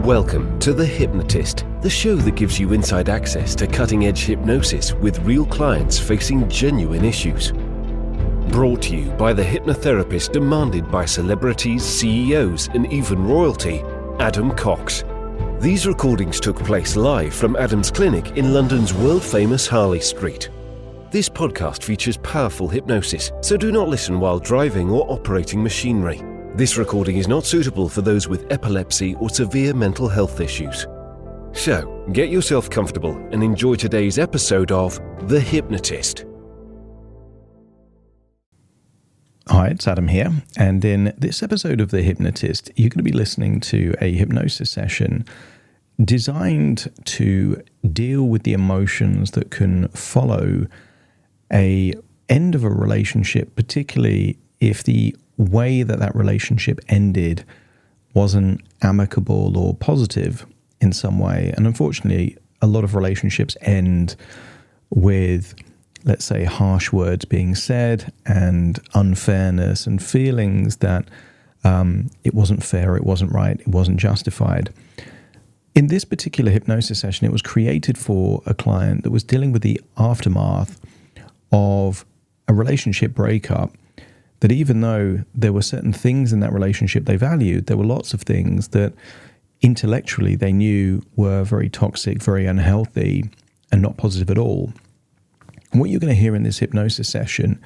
Welcome to The Hypnotist, the show that gives you inside access to cutting-edge hypnosis with real clients facing genuine issues. Brought to you by the hypnotherapist demanded by celebrities, CEOs, and even royalty, Adam Cox. These recordings took place live from Adam's clinic in London's world-famous Harley Street. This podcast features powerful hypnosis, so do not listen while driving or operating machinery. This recording is not suitable for those with epilepsy or severe mental health issues. So, get yourself comfortable and enjoy today's episode of The Hypnotist. Hi, it's Adam here, and in this episode of The Hypnotist, you're going to be listening to a hypnosis session designed to deal with the emotions that can follow a end of a relationship, particularly if the way that relationship ended wasn't amicable or positive in some way. And unfortunately, a lot of relationships end with, let's say, harsh words being said and unfairness and feelings that it wasn't fair, it wasn't right, it wasn't justified. In this particular hypnosis session, it was created for a client that was dealing with the aftermath of a relationship breakup, that even though there were certain things in that relationship they valued, there were lots of things that intellectually they knew were very toxic, very unhealthy, and not positive at all. And what you're going to hear in this hypnosis session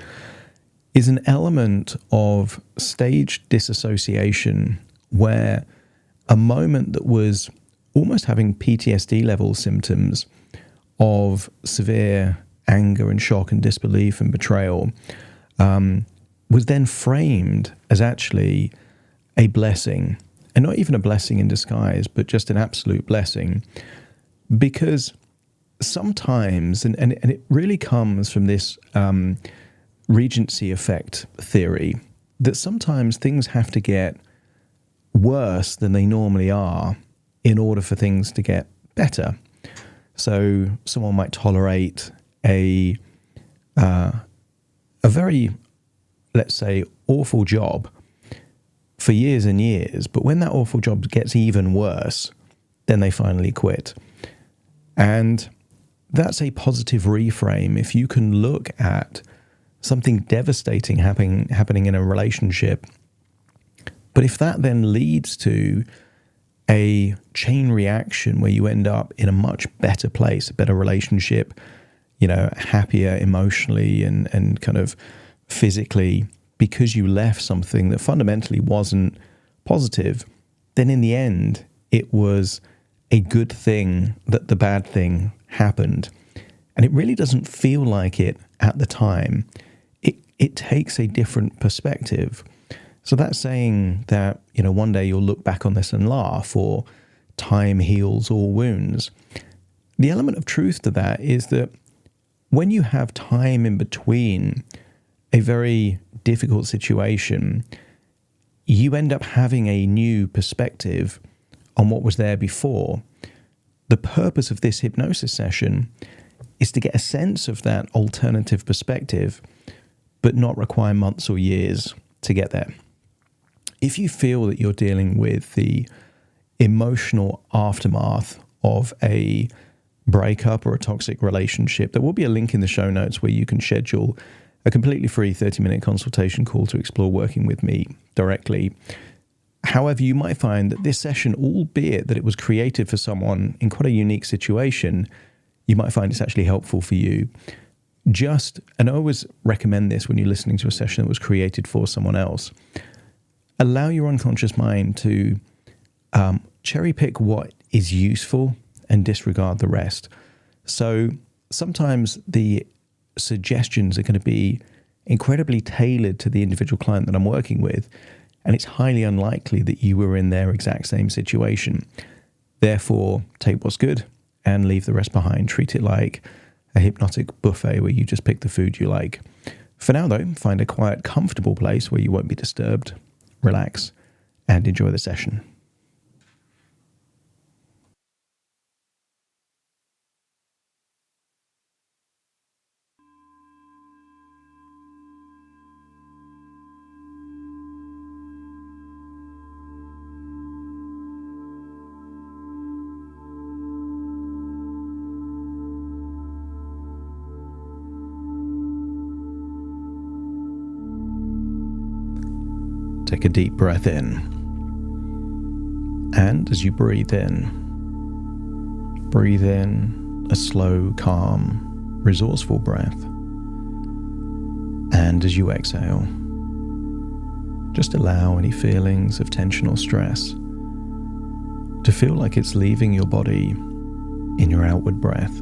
is an element of staged dissociation, where a moment that was almost having PTSD level symptoms of severe anger and shock and disbelief and betrayal was then framed as actually a blessing, and not even a blessing in disguise, but just an absolute blessing. Because sometimes, and it really comes from this Regency effect theory, that sometimes things have to get worse than they normally are in order for things to get better. So someone might tolerate a very, let's say, awful job for years and years, but when that awful job gets even worse, then they finally quit. And that's a positive reframe. If you can look at something devastating happening in a relationship, but if that then leads to a chain reaction where you end up in a much better place, a better relationship, happier emotionally and kind of physically, because you left something that fundamentally wasn't positive, then in the end, it was a good thing that the bad thing happened. And it really doesn't feel like it at the time. It takes a different perspective. So that's saying that, one day you'll look back on this and laugh, or time heals all wounds. The element of truth to that is that when you have time in between a very difficult situation, you end up having a new perspective on what was there before. The purpose of this hypnosis session is to get a sense of that alternative perspective, but not require months or years to get there. If you feel that you're dealing with the emotional aftermath of a breakup or a toxic relationship, there will be a link in the show notes where you can schedule a completely free 30-minute consultation call to explore working with me directly. However, you might find that this session, albeit that it was created for someone in quite a unique situation, you might find it's actually helpful for you. And I always recommend this when you're listening to a session that was created for someone else, allow your unconscious mind to cherry pick what is useful and disregard the rest. So sometimes the suggestions are going to be incredibly tailored to the individual client that I'm working with, and it's highly unlikely that you were in their exact same situation. Therefore, take what's good and leave the rest behind. Treat it like a hypnotic buffet where you just pick the food you like. For now, though, find a quiet, comfortable place where you won't be disturbed, relax, and enjoy the session. take a deep breath in. And as you breathe in a slow, calm, resourceful breath. And as you exhale, just allow any feelings of tension or stress to feel like it's leaving your body in your outward breath.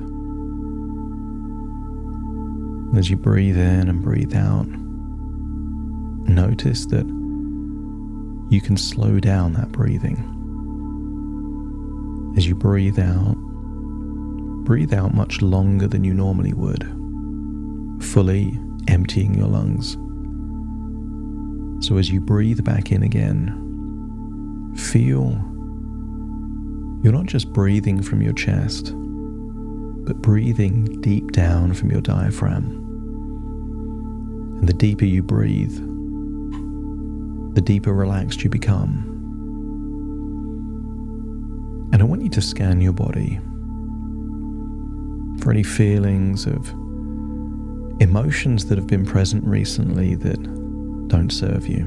As you breathe in and breathe out, notice that you can slow down that breathing. As you breathe out much longer than you normally would, fully emptying your lungs. So as you breathe back in again, feel you're not just breathing from your chest, but breathing deep down from your diaphragm. And the deeper you breathe, the deeper relaxed you become. And I want you to scan your body for any feelings of emotions that have been present recently that don't serve you.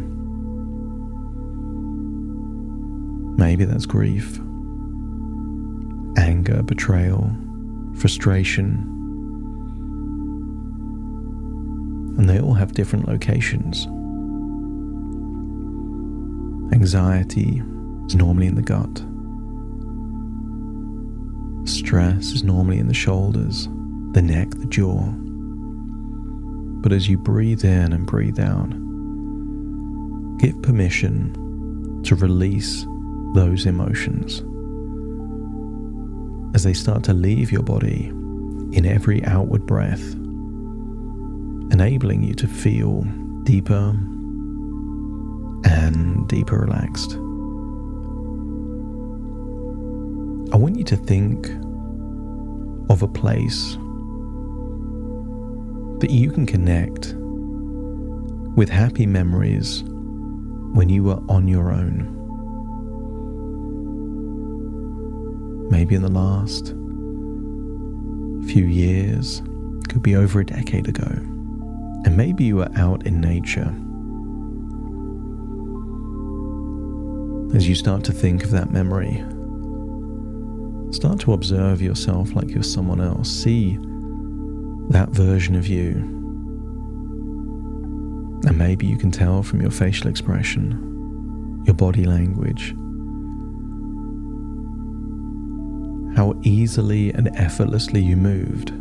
Maybe that's grief, anger, betrayal, frustration. And they all have different locations. Anxiety is normally in the gut. Stress is normally in the shoulders, the neck, the jaw. But as you breathe in and breathe out, give permission to release those emotions as they start to leave your body in every outward breath, enabling you to feel deeper and deeper relaxed. I want you to think of a place that you can connect with happy memories when you were on your own. Maybe in the last few years, could be over a decade ago, and maybe you were out in nature. As you start to think of that memory, start to observe yourself like you're someone else. See that version of you. And maybe you can tell from your facial expression, your body language, how easily and effortlessly you moved,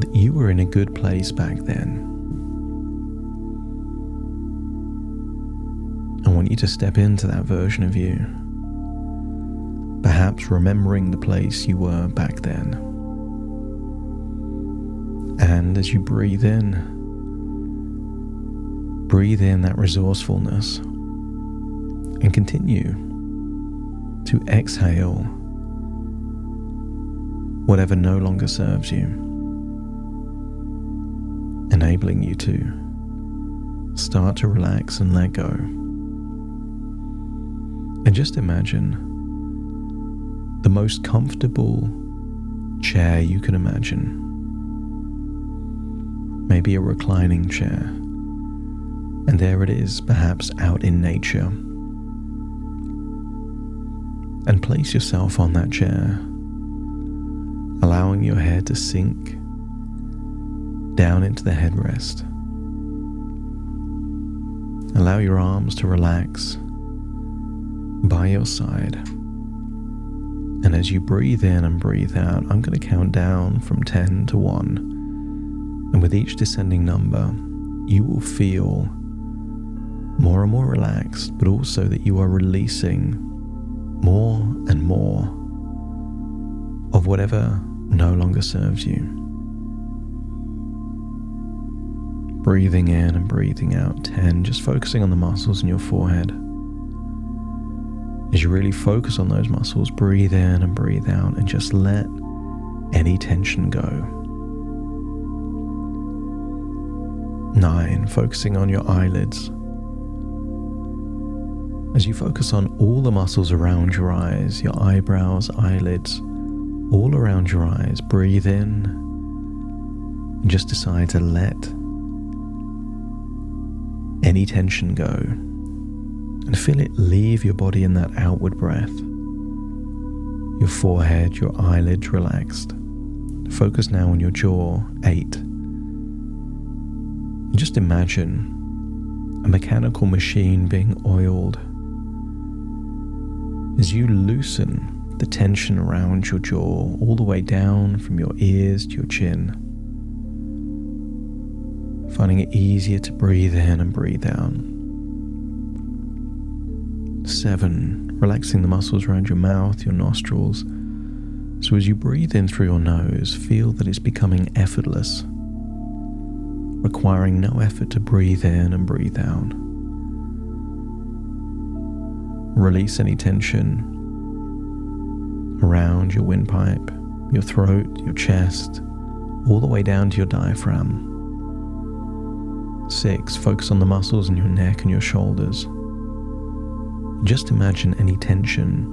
that you were in a good place back then. I want you to step into that version of you, perhaps remembering the place you were back then. And as you breathe in that resourcefulness, and continue to exhale whatever no longer serves you, enabling you to start to relax and let go. And just imagine the most comfortable chair you can imagine. Maybe a reclining chair, and there it is, perhaps out in nature. And place yourself on that chair, allowing your head to sink down into the headrest. Allow your arms to relax by your side. And as you breathe in and breathe out, I'm going to count down from 10 to 1. And with each descending number, you will feel more and more relaxed, but also that you are releasing more and more of whatever no longer serves you. Breathing in and breathing out. 10, just focusing on the muscles in your forehead. As you really focus on those muscles, breathe in and breathe out, and just let any tension go. 9, focusing on your eyelids. As you focus on all the muscles around your eyes, your eyebrows, eyelids, all around your eyes, breathe in and just decide to let any tension go and feel it leave your body in that outward breath. Your forehead, your eyelids relaxed. Focus now on your jaw. 8. And just imagine a mechanical machine being oiled. As you loosen the tension around your jaw all the way down from your ears to your chin, finding it easier to breathe in and breathe out. 7. Relaxing the muscles around your mouth, your nostrils. So as you breathe in through your nose, feel that it's becoming effortless, requiring no effort to breathe in and breathe out. Release any tension around your windpipe, your throat, your chest, all the way down to your diaphragm. 6. Focus on the muscles in your neck and your shoulders. Just imagine any tension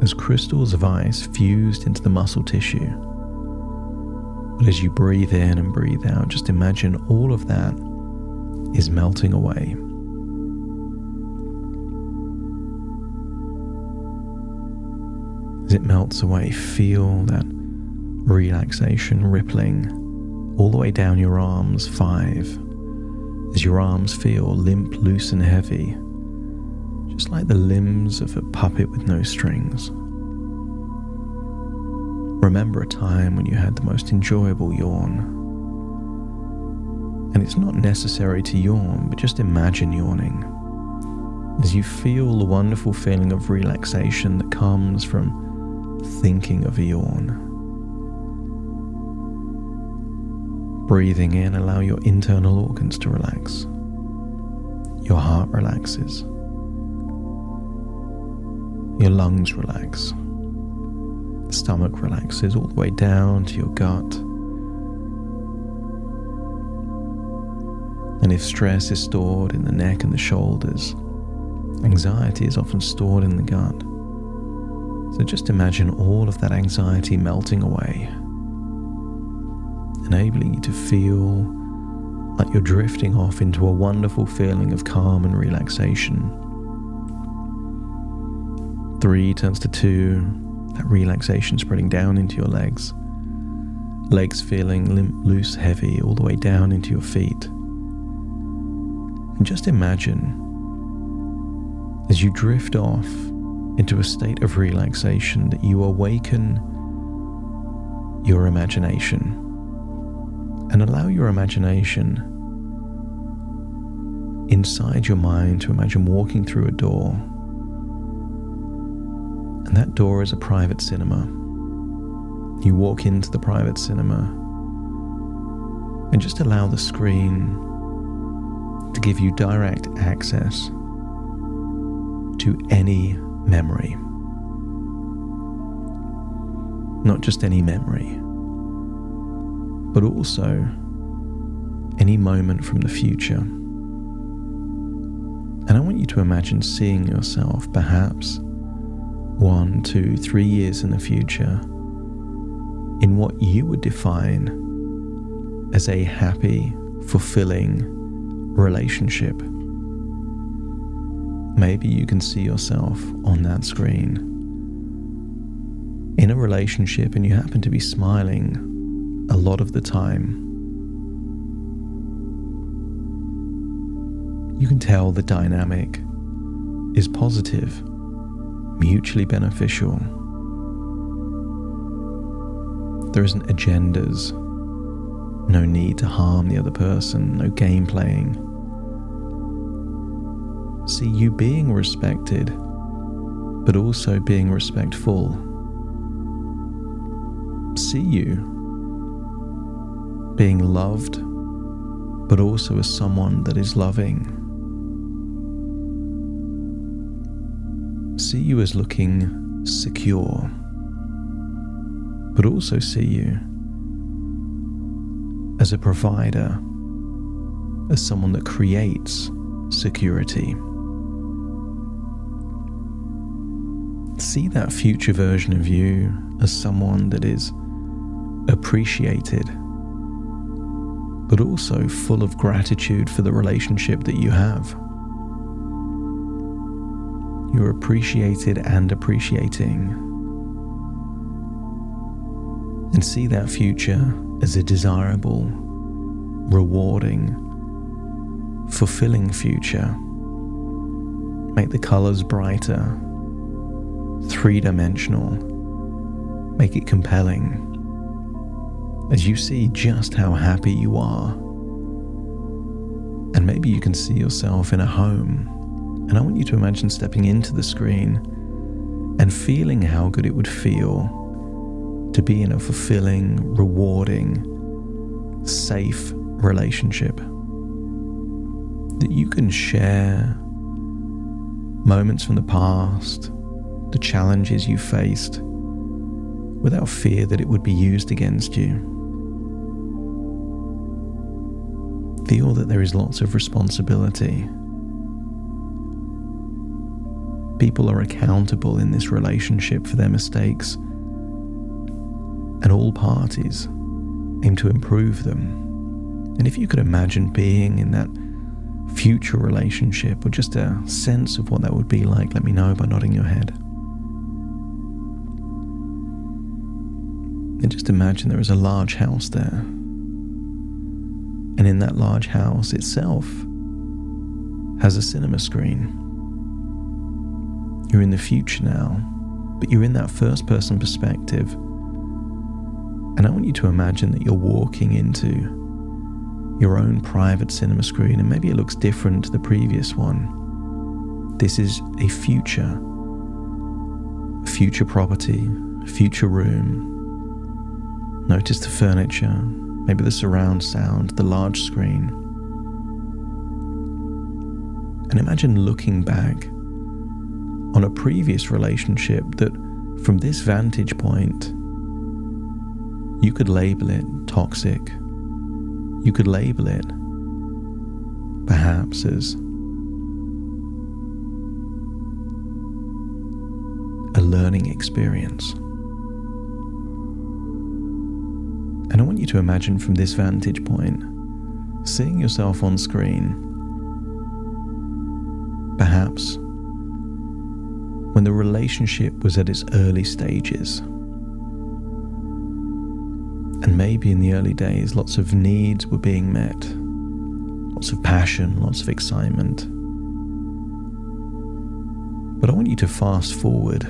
as crystals of ice fused into the muscle tissue. But as you breathe in and breathe out, just imagine all of that is melting away. As it melts away, feel that relaxation rippling all the way down your arms. 5. As your arms feel limp, loose and heavy, just like the limbs of a puppet with no strings. Remember a time when you had the most enjoyable yawn. And it's not necessary to yawn, but just imagine yawning. As you feel the wonderful feeling of relaxation that comes from thinking of a yawn. Breathing in, allow your internal organs to relax. Your heart relaxes. Your lungs relax. The stomach relaxes all the way down to your gut. And if stress is stored in the neck and the shoulders, anxiety is often stored in the gut. So just imagine all of that anxiety melting away, enabling you to feel like you're drifting off into a wonderful feeling of calm and relaxation. 3 turns to 2, that relaxation spreading down into your legs. Legs feeling limp, loose, heavy, all the way down into your feet. And just imagine, as you drift off into a state of relaxation, that you awaken your imagination and allow your imagination inside your mind to imagine walking through a door. And that door is a private cinema. You walk into the private cinema and just allow the screen to give you direct access to any memory. Not just any memory, but also any moment from the future. And I want you to imagine seeing yourself perhaps 1, 2, 3 years in the future in what you would define as a happy, fulfilling relationship. Maybe you can see yourself on that screen in a relationship and you happen to be smiling a lot of the time. You can tell the dynamic is positive, mutually beneficial. There isn't agendas, no need to harm the other person, no game playing. See you being respected, but also being respectful. See you being loved, but also as someone that is loving. See you as looking secure, but also see you as a provider, as someone that creates security. See that future version of you as someone that is appreciated, but also full of gratitude for the relationship that you have. You're appreciated and appreciating. And see that future as a desirable, rewarding, fulfilling future. Make the colors brighter, three-dimensional. Make it compelling as you see just how happy you are. And maybe you can see yourself in a home. And I want you to imagine stepping into the screen and feeling how good it would feel to be in a fulfilling, rewarding, safe relationship. That you can share moments from the past, the challenges you faced, without fear that it would be used against you. Feel that there is lots of responsibility. People are accountable in this relationship for their mistakes, and all parties aim to improve them. And if you could imagine being in that future relationship, or just a sense of what that would be like, let me know by nodding your head. And just imagine there is a large house there. And in that large house itself has a cinema screen. You're in the future now, but you're in that first person perspective. And I want you to imagine that you're walking into your own private cinema screen, and maybe it looks different to the previous one. This is a future property, future room. Notice the furniture, maybe the surround sound, the large screen. And imagine looking back on a previous relationship that, from this vantage point, you could label it toxic. You could label it perhaps as a learning experience. And I want you to imagine from this vantage point, seeing yourself on screen, perhaps when the relationship was at its early stages. And maybe in the early days, lots of needs were being met, lots of passion, lots of excitement. But I want you to fast forward,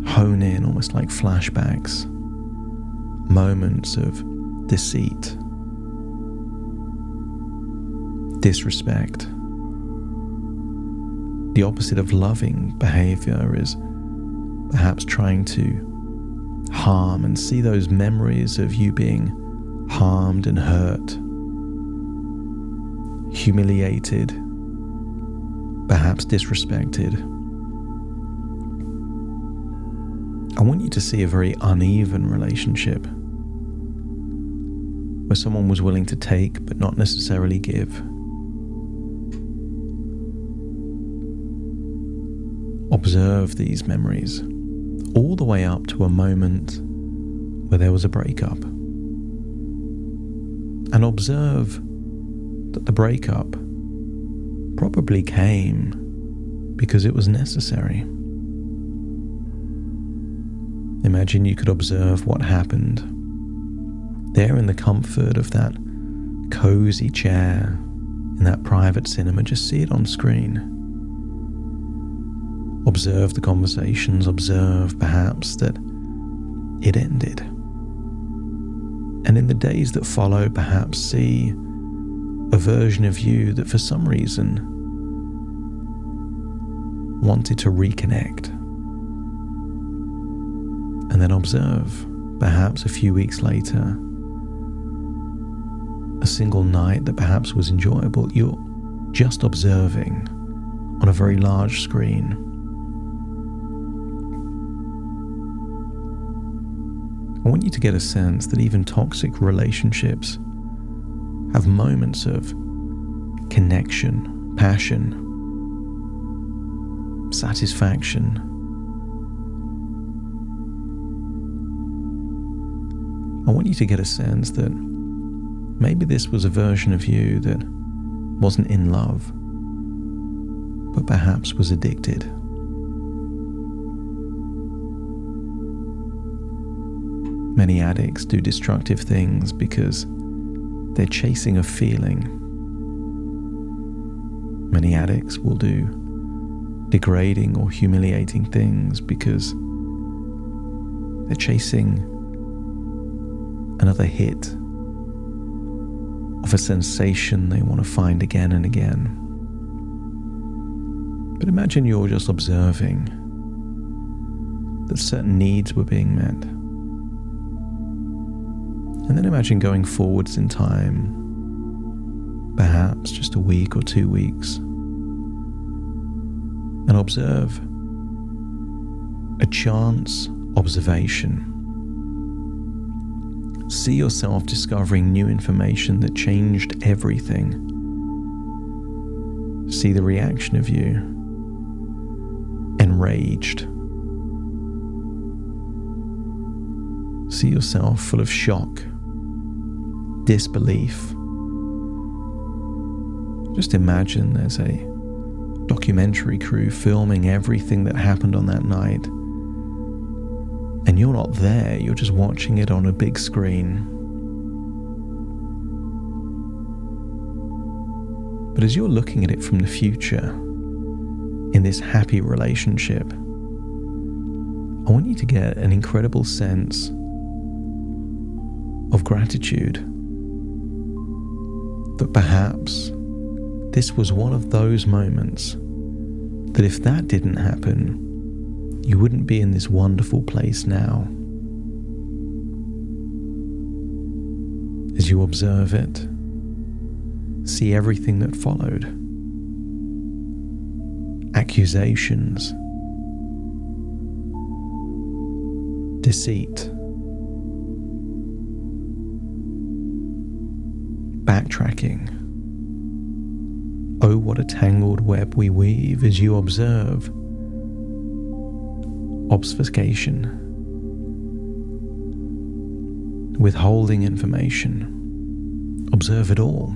hone in almost like flashbacks, moments of deceit, disrespect. The opposite of loving behavior is perhaps trying to harm, and see those memories of you being harmed and hurt, humiliated, perhaps disrespected. I want you to see a very uneven relationship where someone was willing to take but not necessarily give. Observe these memories all the way up to a moment where there was a breakup. And observe that the breakup probably came because it was necessary. Imagine you could observe what happened there in the comfort of that cozy chair in that private cinema. Just see it on screen. Observe the conversations, observe perhaps that it ended. And in the days that follow, perhaps see a version of you that for some reason wanted to reconnect. And then observe, perhaps a few weeks later, a single night that perhaps was enjoyable. You're just observing on a very large screen. I want you to get a sense that even toxic relationships have moments of connection, passion, satisfaction. I want you to get a sense that maybe this was a version of you that wasn't in love, but perhaps was addicted. Many addicts do destructive things because they're chasing a feeling. Many addicts will do degrading or humiliating things because they're chasing another hit of a sensation they want to find again and again. But imagine you're just observing that certain needs were being met. And then imagine going forwards in time, perhaps just a week or 2 weeks, and observe a chance observation. See yourself discovering new information that changed everything. See the reaction of you, enraged. See yourself full of shock, disbelief. Just imagine there's a documentary crew filming everything that happened on that night, and you're not there, you're just watching it on a big screen. But as you're looking at it from the future, in this happy relationship, I want you to get an incredible sense of gratitude that perhaps this was one of those moments that if that didn't happen, you wouldn't be in this wonderful place now. As you observe it, see everything that followed. Accusations, deceit, backtracking. Oh, what a tangled web we weave as you observe. Obfuscation, withholding information. Observe it all.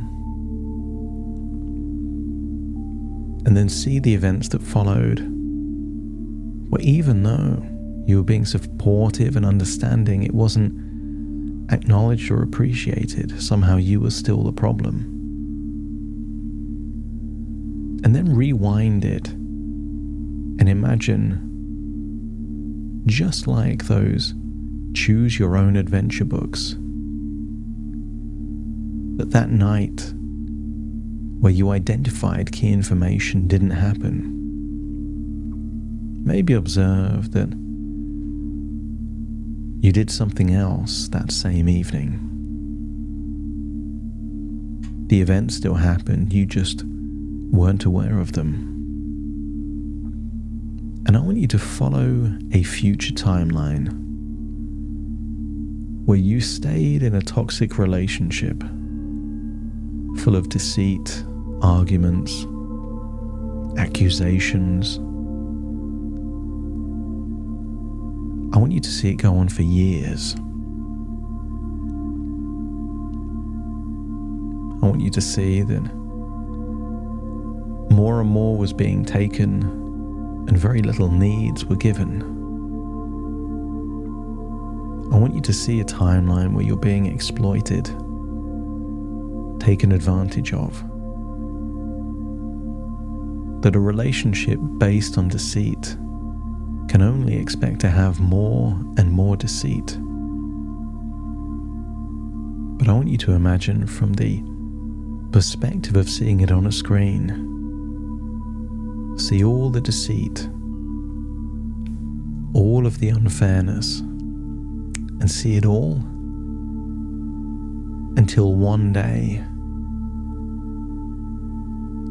And then see the events that followed, where even though you were being supportive and understanding, it wasn't acknowledged or appreciated. Somehow you were still the problem. And then rewind it and imagine, just like those choose your own adventure books, that night where you identified key information didn't happen. Maybe observe that you did something else that same evening. The events still happened, you just weren't aware of them. And I want you to follow a future timeline where you stayed in a toxic relationship full of deceit, arguments, accusations. I want you to see it go on for years. I want you to see that more and more was being taken and very little needs were given. I want you to see a timeline where you're being exploited, taken advantage of. That a relationship based on deceit can only expect to have more and more deceit. But I want you to imagine from the perspective of seeing it on a screen. See all the deceit, all of the unfairness, and see it all until one day,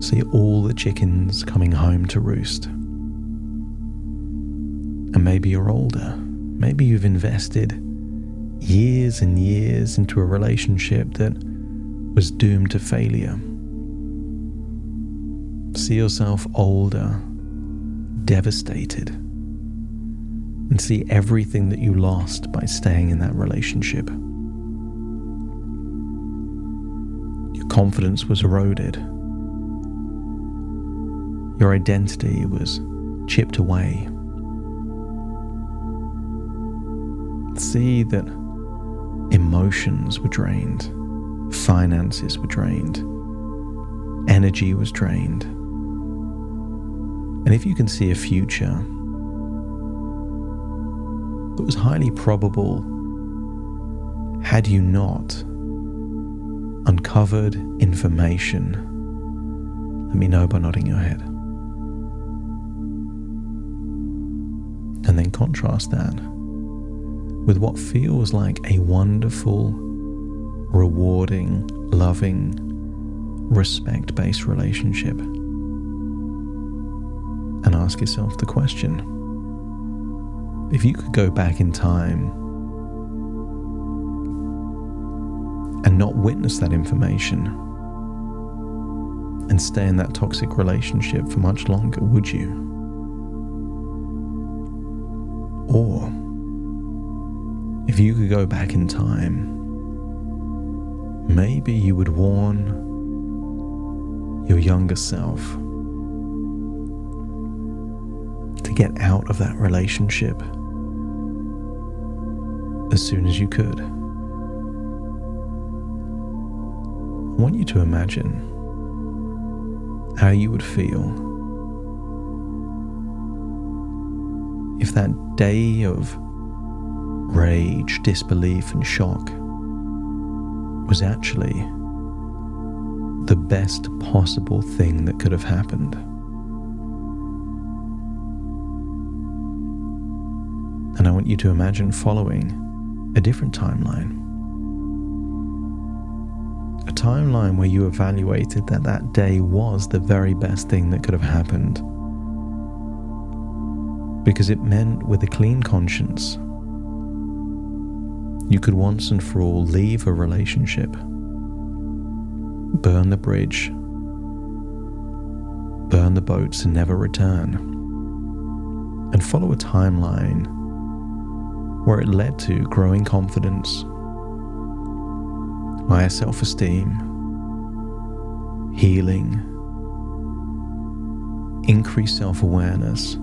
see all the chickens coming home to roost. And maybe you're older, maybe you've invested years and years into a relationship that was doomed to failure. See yourself older, devastated, and see everything that you lost by staying in that relationship. confidence was eroded. Your identity was chipped away. See that emotions were drained, finances were drained, energy was drained. And if you can see a future that was highly probable had you not uncovered information, let me know by nodding your head. And then contrast that with what feels like a wonderful, rewarding, loving, respect-based relationship. And ask yourself the question, if you could go back in time and not witness that information and stay in that toxic relationship for much longer, would you? Or if you could go back in time, maybe you would warn your younger self to get out of that relationship as soon as you could. I want you to imagine how you would feel if that day of rage, disbelief, and shock was actually the best possible thing that could have happened. And I want you to imagine following a different timeline. A timeline where you evaluated that that day was the very best thing that could have happened. Because it meant with a clean conscience, you could once and for all leave a relationship, burn the bridge, burn the boats and never return, and follow a timeline where it led to growing confidence, higher self-esteem, healing, increased self-awareness,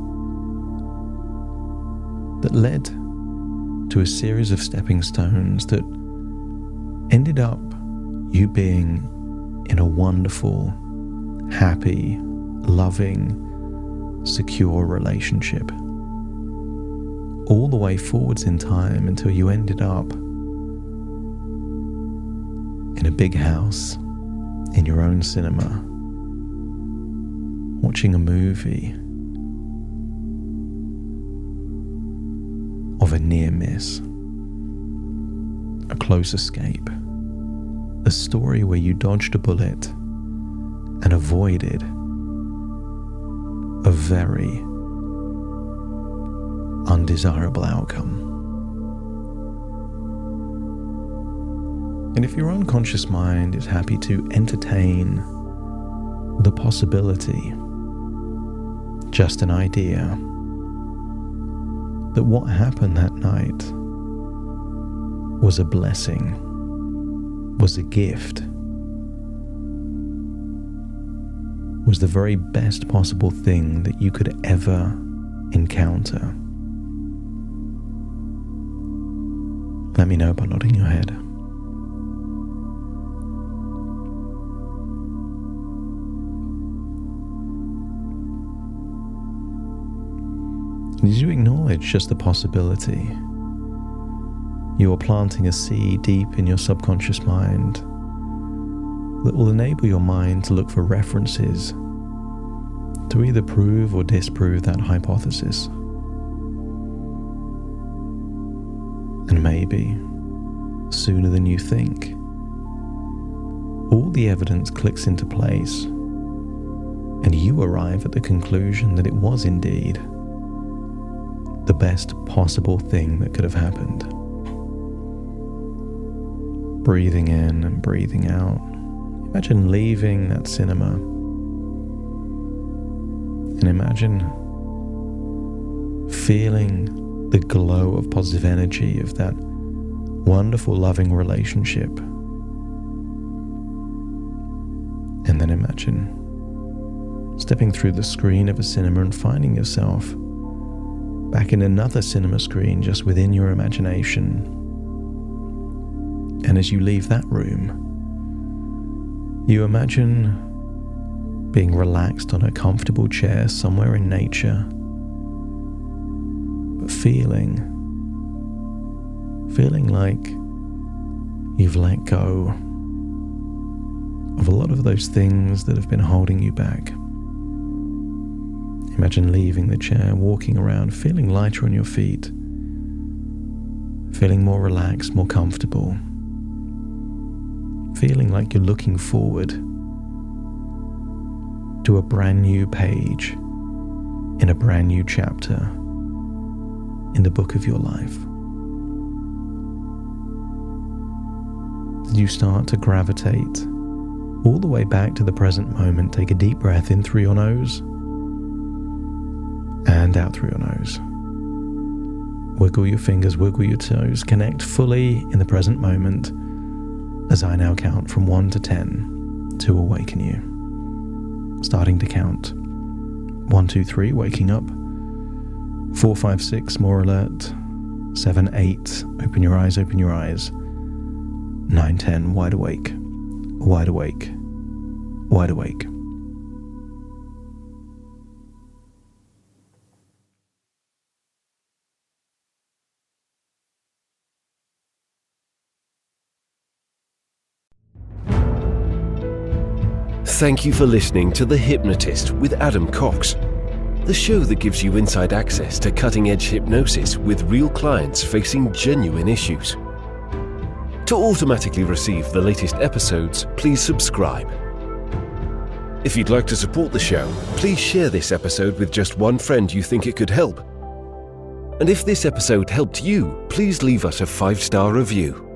that led to a series of stepping stones that ended up you being in a wonderful, happy, loving, secure relationship. All the way forwards in time until you ended up in a big house, in your own cinema, watching a movie of a near miss, a close escape, a story where you dodged a bullet and avoided a very undesirable outcome. And if your unconscious mind is happy to entertain the possibility, just an idea, that what happened that night was a blessing, was a gift, was the very best possible thing that you could ever encounter, let me know by nodding your head. And as you acknowledge just the possibility, you are planting a seed deep in your subconscious mind that will enable your mind to look for references to either prove or disprove that hypothesis. And maybe, sooner than you think, all the evidence clicks into place and you arrive at the conclusion that it was indeed the best possible thing that could have happened. Breathing in and breathing out. Imagine leaving that cinema and imagine feeling the glow of positive energy of that wonderful, loving relationship. imagine stepping through the screen of a cinema and finding yourself back in another cinema screen just within your imagination. And as you leave that room, you imagine being relaxed on a comfortable chair somewhere in nature, but feeling like you've let go of a lot of those things that have been holding you back. Imagine leaving the chair, walking around, feeling lighter on your feet, feeling more relaxed, more comfortable, feeling like you're looking forward to a brand new page in a brand new chapter in the book of your life. Did you start to gravitate all the way back to the present moment? Take a deep breath in through your nose and out through your nose. Wiggle your fingers, wiggle your toes, connect fully in the present moment as I now count from 1 to 10 to awaken you. Starting to count. 1, 2, 3, waking up. 4, 5, 6, more alert. 7, 8, open your eyes, open your eyes. 9, 10, wide awake, wide awake, wide awake. Thank you for listening to The Hypnotist with Adam Cox, the show that gives you inside access to cutting-edge hypnosis with real clients facing genuine issues. To automatically receive the latest episodes, please subscribe. If you'd like to support the show, please share this episode with just one friend you think it could help. And if this episode helped you, please leave us a 5-star review.